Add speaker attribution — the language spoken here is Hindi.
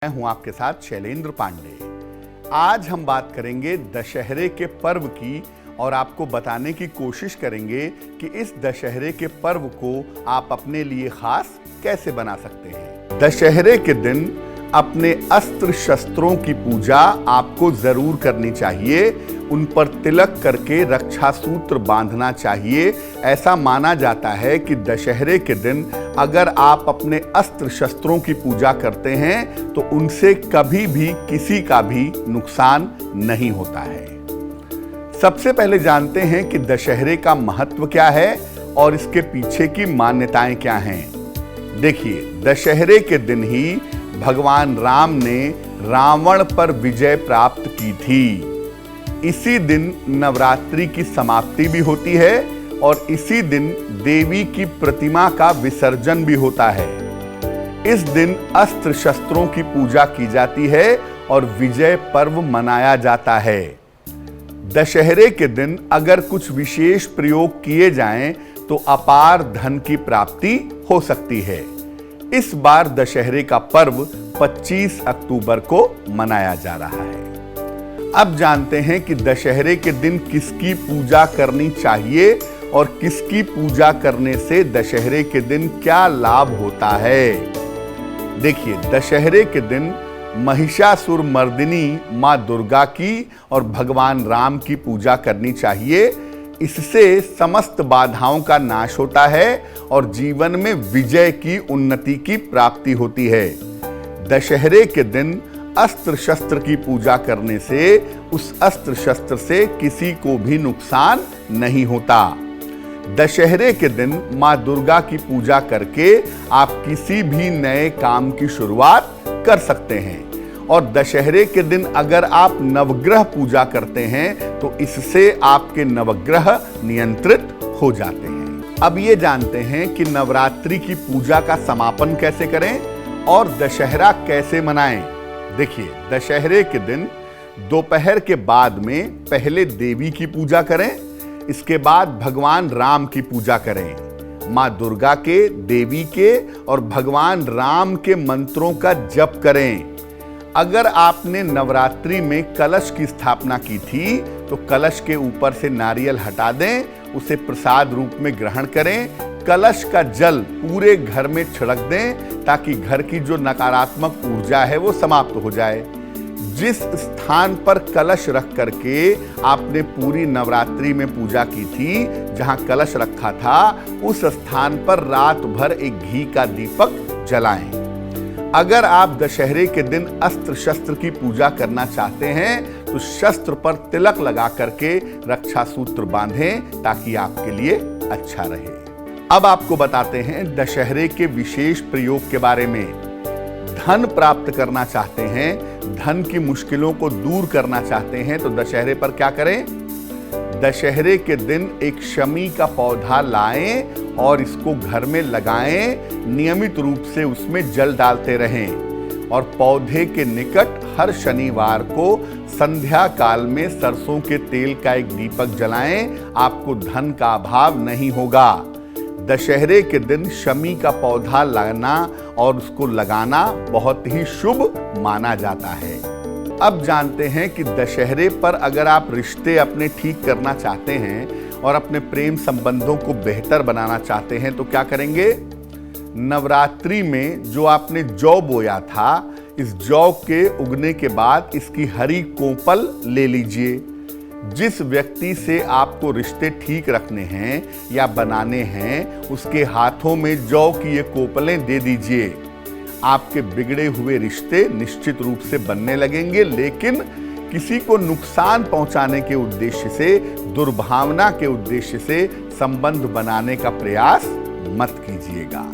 Speaker 1: मैं हूं आपके साथ शैलेंद्र पांडे। आज हम बात करेंगे दशहरे के पर्व की और आपको बताने की कोशिश करेंगे कि इस दशहरे के पर्व को आप अपने लिए खास कैसे बना सकते हैं। दशहरे के दिन अपने अस्त्र शस्त्रों की पूजा आपको जरूर करनी चाहिए। उन पर तिलक करके रक्षा सूत्र बांधना चाहिए। ऐसा माना जाता है कि दशहरे के दिन अगर आप अपने अस्त्र शस्त्रों की पूजा करते हैं तो उनसे कभी भी किसी का भी नुकसान नहीं होता है। सबसे पहले जानते हैं कि दशहरे का महत्व क्या है और इसके पीछे की मान्यताएं क्या हैं। देखिए, दशहरे के दिन ही भगवान राम ने रावण पर विजय प्राप्त की थी। इसी दिन नवरात्रि की समाप्ति भी होती है और इसी दिन देवी की प्रतिमा का विसर्जन भी होता है। इस दिन अस्त्र शस्त्रों की पूजा की जाती है और विजय पर्व मनाया जाता है। दशहरे के दिन अगर कुछ विशेष प्रयोग किए जाएं तो अपार धन की प्राप्ति हो सकती है। इस बार दशहरे का पर्व 25 अक्टूबर को मनाया जा रहा है। अब जानते हैं कि दशहरे के दिन किसकी पूजा करनी चाहिए और किसकी पूजा करने से दशहरे के दिन क्या लाभ होता है। देखिए, दशहरे के दिन महिषासुर मर्दिनी मां दुर्गा की और भगवान राम की पूजा करनी चाहिए। इससे समस्त बाधाओं का नाश होता है और जीवन में विजय की उन्नति की प्राप्ति होती है। दशहरे के दिन अस्त्र शस्त्र की पूजा करने से उस अस्त्र शस्त्र से किसी को भी नुकसान नहीं होता। दशहरे के दिन मां दुर्गा की पूजा करके आप किसी भी नए काम की शुरुआत कर सकते हैं और दशहरे के दिन अगर आप नवग्रह पूजा करते हैं तो इससे आपके नवग्रह नियंत्रित हो जाते हैं। अब ये जानते हैं कि नवरात्रि की पूजा का समापन कैसे करें और दशहरा कैसे मनाएं। देखिए, दशहरे के दिन दोपहर के बाद में पहले देवी की पूजा करें, इसके बाद भगवान राम की पूजा करें। मां दुर्गा के, देवी के और भगवान राम के मंत्रों का जप करें। अगर आपने नवरात्रि में कलश की स्थापना की थी तो कलश के ऊपर से नारियल हटा दें, उसे प्रसाद रूप में ग्रहण करें। कलश का जल पूरे घर में छिड़क दें ताकि घर की जो नकारात्मक ऊर्जा है वो समाप्त हो जाए। जिस स्थान पर कलश रख करके आपने पूरी नवरात्रि में पूजा की थी, जहां कलश रखा था, उस स्थान पर रात भर एक घी का दीपक जलाएं। अगर आप दशहरे के दिन अस्त्र शस्त्र की पूजा करना चाहते हैं तो शस्त्र पर तिलक लगा करके रक्षा सूत्र बांधें ताकि आपके लिए अच्छा रहे। अब आपको बताते हैं दशहरे के विशेष प्रयोग के बारे में। धन प्राप्त करना चाहते हैं, धन की मुश्किलों को दूर करना चाहते हैं तो दशहरे पर क्या करें। दशहरे के दिन एक शमी का पौधा लाएं और इसको घर में लगाएं। नियमित रूप से उसमें जल डालते रहें और पौधे के निकट हर शनिवार को संध्या काल में सरसों के तेल का एक दीपक जलाएं। आपको धन का अभाव नहीं होगा। दशहरे के दिन शमी का पौधा लाना और उसको लगाना बहुत ही शुभ माना जाता है। अब जानते हैं कि दशहरे पर अगर आप रिश्ते अपने ठीक करना चाहते हैं और अपने प्रेम संबंधों को बेहतर बनाना चाहते हैं तो क्या करेंगे। नवरात्रि में जो आपने जौ बोया था, इस जौ के उगने के बाद इसकी हरी कोपल ले लीजिए। जिस व्यक्ति से आपको रिश्ते ठीक रखने हैं या बनाने हैं, उसके हाथों में जौ की ये कोपलें दे दीजिए। आपके बिगड़े हुए रिश्ते निश्चित रूप से बनने लगेंगे, लेकिन किसी को नुकसान पहुंचाने के उद्देश्य से, दुर्भावना के उद्देश्य से संबंध बनाने का प्रयास मत कीजिएगा।